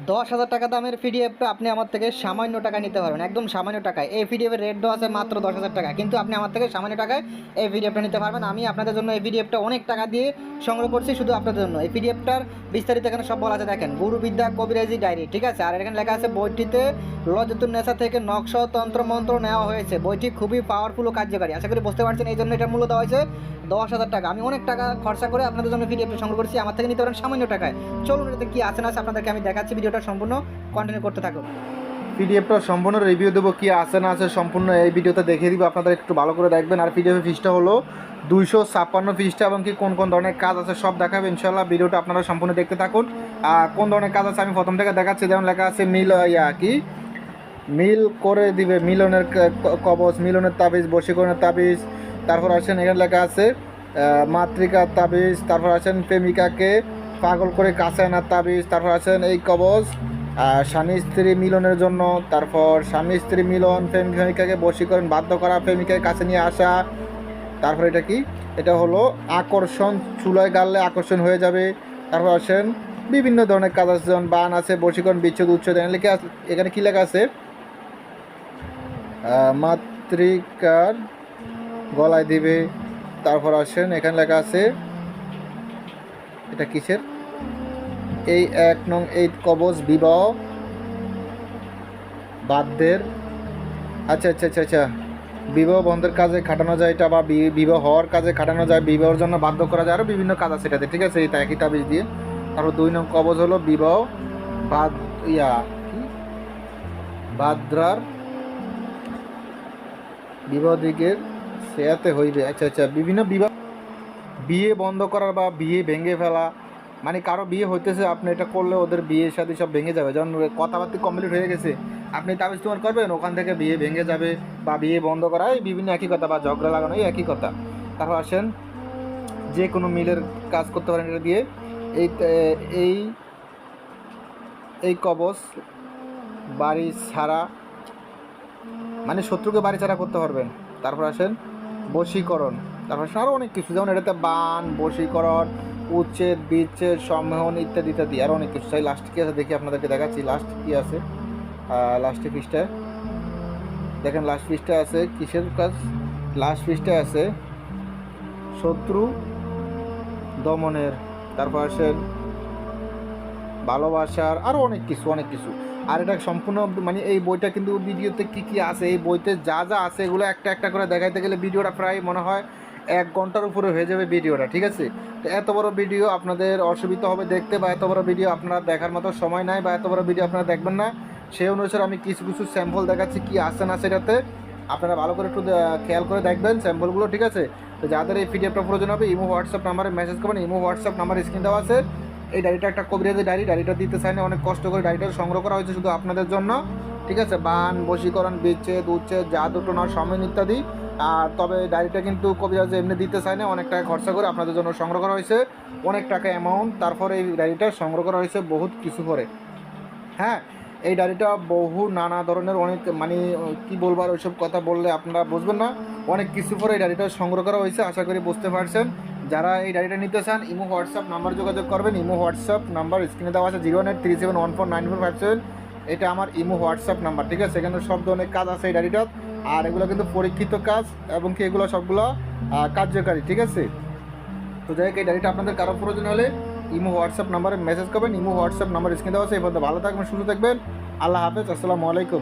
10,000 টাকা দামের পিডিএফটা আপনি আমার থেকে সামান্য টাকা নিতে পারবেন, একদম সামান্য টাকায়। এই পিডিএফের রেট দেওয়া আছে মাত্র 10,000 টাকা, কিন্তু আপনি আমার থেকে সামান্য টাকায় এই পিডিএফটা নিতে পারবেন। আমি আপনাদের জন্য এই পিডিএফটা অনেক টাকা দিয়ে সংগ্রহ করছি শুধু আপনাদের জন্য। এই পিডিএফটার বিস্তারিত এখানে সব বলা আছে, দেখেন, গুরুবিদ্যা কবিরাজি ডায়েরি, ঠিক আছে। আর এখানে লেখা আছে বইটিতে লজ্জাতুন নেসা থেকে নকশা তন্ত্র মন্ত্র নেওয়া হয়েছে। বইটি খুবই পাওয়ারফুল ও কার্যকারী, আশা করি বুঝতে পারছেন। এই জন্য এটার মূল্য দেওয়া হয়েছে 10,000 টাকা। আমি অনেক টাকা খরচা করে আপনাদের জন্য পিডিএফটা সংগ্রহ করছি, আমার থেকে নিতে পারেন সামান্য টাকায়। চলুন এটাতে কী আছে না আছে আপনাদেরকে আমি দেখাচ্ছি, ভিডিওটা সম্পূর্ণ কন্টিনিউ করতে থাকুন। পিডিএফটা সম্পূর্ণ রিভিউ দেবো, কি আছে না আছে সম্পূর্ণ এই ভিডিওতে দেখিয়ে দিব, আপনারা একটু ভালো করে দেখবেন। আর পিডিএফের ফিসটা হলো 256 পৃষ্ঠা, এবং কি কোন কোন ধরনের কাজ আছে সব দেখাবে ইনশাল্লাহ। ভিডিওটা আপনারা সম্পূর্ণ দেখতে থাকুন। কোন ধরনের কাজ আছে আমি প্রথম থেকে দেখাচ্ছি। যেমন লেখা আছে মিল করে দিবে, মিলনের কবচ, মিলনের তাবিজ, বশীকরণের তাবিজ। তারপর আসেন এখানে লেখা আছে মাতৃকার তাবিজ। তারপর আসেন প্রেমিকাকে পাগল করে কাছে আনার তাবিজ। তারপর আসেন এই কবচ স্বামী স্ত্রী মিলনের জন্য। তারপর স্বামী স্ত্রী মিলন, প্রেমিকাকে বশীকরণ, বাধ্য করা, প্রেমিকাকে কাছে নিয়ে আসা। তারপর এটা কি, এটা হলো আকর্ষণ, চুলায় গাললে আকর্ষণ হয়ে যাবে। তারপর আসেন বিভিন্ন ধরনের কাজ আছে, যেমন বান আছে, বশীকরণ, বিচ্ছেদ, উচ্ছেদ। এখানে কি লেখা আছে, মাতৃকার গলায় দিবে। তারপর আসেন এখানে লেখা আছে এটা কিসের, এই 1 নং 8 কবচ বিবাহ বাধ্যের, আচ্ছা, বিবাহ বন্ধের কাজে খাটানো যায় এটা, বা বিবাহ হওয়ার কাজে খাটানো যায়, বিবাহের জন্য বাধ্য করা যায়, আরও বিভিন্ন কাজ আছে এটাতে, ঠিক আছে। এটা একই তাবিজ দিয়ে। তারপর 2 নং কবচ হলো বিবাহ বাদ্রার বিবাহ দিকের সেয়াতে হইবে। আচ্ছা, বিভিন্ন বিয়ে বন্ধ করার বা বিয়ে ভেঙে ফেলা, মানে কারো বিয়ে হইতেছে, আপনি এটা করলে ওদের বিয়ের সাথে সব ভেঙে যাবে। যেমন কথাবার্তা কমপ্লিট হয়ে গেছে, আপনি তাবিজ তোমার করবেন, ওখান থেকে বিয়ে ভেঙে যাবে বা বিয়ে বন্ধ করা, এই বিভিন্ন একই কথা, বা ঝগড়া লাগানো, এই একই কথা। তারপর আসেন যে কোনো মিলের কাজ করতে পারেন এটা দিয়ে। এই এই এই কবচ বাড়ি ছাড়া, মানে শত্রুকে বাড়ি ছাড়া করতে পারবেন। তারপর আসেন বশীকরণ, তারপর আরও অনেক কিছু, যেমন এটাতে বান, বশীকরণ, উচ্ছেদ, বিচ্ছেদ, সম্মোহন ইত্যাদি ইত্যাদি, আরও অনেক কিছু। তাই লাস্ট কী আছে দেখি, আপনাদেরকে দেখাচ্ছি লাস্ট কী আছে। লাস্টে পৃষ্ঠায় দেখেন, লাস্ট পৃষ্ঠায় আছে কিসের কাজ, লাস্ট পৃষ্ঠায় আছে শত্রু দমনের। তারপর আসেন ভালোবাসার, আরও অনেক কিছু। আর এটা সম্পূর্ণ, মানে এই বইটা কিন্তু ভিডিওতে কী আছে, এই বইতে যা যা আছে এগুলো একটা একটা করে দেখাইতে গেলে ভিডিওটা প্রায় মনে হয় 1 ঘন্টার উপরে হয়ে যাবে ভিডিওটা, ঠিক আছে। তো এত বড় ভিডিও আপনাদের অসুবিধা হবে দেখতে, বা এত বড় ভিডিও আপনারা দেখার মতো সময় নাই, বা এত বড় ভিডিও আপনারা দেখবেন না। সেই অনুসারে আমি কিছু স্যাম্পল দেখাচ্ছি, কি আসে না সেটাতে আপনারা ভালো করে একটু খেয়াল করে দেখবেন স্যাম্পলগুলো, ঠিক আছে। তো যাদের এই পিডিএফটা প্রয়োজন হবে, ইমো হোয়াটসঅ্যাপ নাম্বারে মেসেজ করবেন। ইমো হোয়াটসঅ্যাপ নাম্বার স্ক্রিন দেওয়া আছে। এই ডায়েরিটা একটা কবিরাজি ডায়েরিটা দিতে চাইনি, অনেক কষ্ট করে ডায়েরিটা সংগ্রহ করা হয়েছে শুধু আপনাদের জন্য, ঠিক আছে। বান, বশীকরণ, বিচ্ছেদ, উচ্ছেদ, জাদু টোনা, সম্মান ইত্যাদি। আর তবে ডায়েরিটা কিন্তু কবিরাজি এমনি দিতে চায় না, অনেক টাকা খরচা করে আপনাদের জন্য সংগ্রহ করা হয়েছে, অনেক টাকা অ্যামাউন্ট। তারপরে এই ডায়েরিটা সংগ্রহ করা হয়েছে বহুত কিছু করে। হ্যাঁ, এই ডায়েরিটা বহু নানা ধরনের, অনেক, মানে কি বলবো আর ওইসব কথা বললে আপনারা বুঝবেন না, অনেক কিছু করে এই ডায়েরিটা সংগ্রহ করা হয়েছে, আশা করি বুঝতে পারছেন। যারা এই ডায়েরিটা নিতে চান ইমো হোয়াটসঅ্যাপ নাম্বার যোগাযোগ করবেন। ইমো হোয়াটসঅ্যাপ নাম্বার স্ক্রিনে দেওয়া আছে 09837149457, এটা আমার ইমো হোয়াটসঅ্যাপ নাম্বার, ঠিক আছে। সেখানে সব ধরনের কাজ আছে এই ডায়েরিটা, আর এগুলো কিন্তু পরীক্ষিত কাজ, এবং কি এগুলো সবগুলো কার্যকারী, ঠিক আছে। তো যাই হোক, এই ডায়েরিটা আপনাদের কারো প্রয়োজন হলে ইমো হোয়াটসঅ্যাপ নাম্বারে মেসেজ করবেন। ইমো হোয়াটসঅ্যাপ নাম্বার স্ক্রিনে দেওয়া আছে। এই পর্যন্ত ভালো থাকবেন, সুস্থ থাকবেন, আল্লাহ হাফেজ, আসসালামু আলাইকুম।